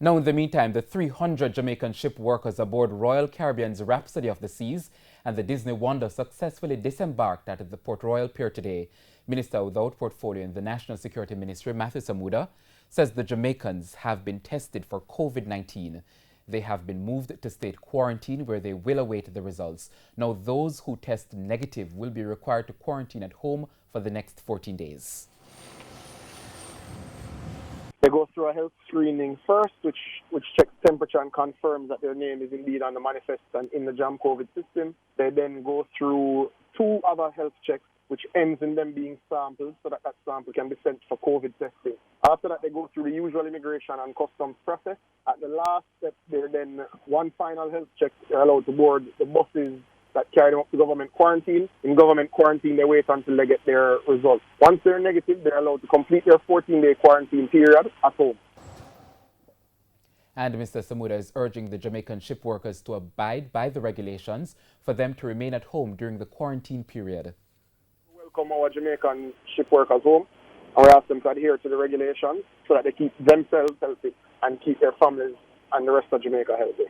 Now, in the meantime, the 300 Jamaican ship workers aboard Royal Caribbean's Rhapsody of the Seas and the Disney Wonder successfully disembarked at the Port Royal Pier today. Minister without portfolio in the National Security Ministry, Matthew Samuda, says the Jamaicans have been tested for COVID-19. They have been moved to state quarantine where they will await the results. Now, those who test negative will be required to quarantine at home for the next 14 days. They go through a health screening first, which checks temperature and confirms that their name is indeed on the manifest and in the JAM COVID system. They then go through 2 other health checks, which ends in them being sampled so that sample can be sent for COVID testing. After that, they go through the usual immigration and customs process. At the last step, they're then one final health check. They're allowed to board the buses that carry them up to government quarantine. In government quarantine, they wait until they get their results. Once they're negative, they're allowed to complete their 14-day quarantine period at home. And Mr. Samuda is urging the Jamaican ship workers to abide by the regulations for them to remain at home during the quarantine period. We welcome our Jamaican ship workers home, and we ask them to adhere to the regulations so that they keep themselves healthy and keep their families and the rest of Jamaica healthy.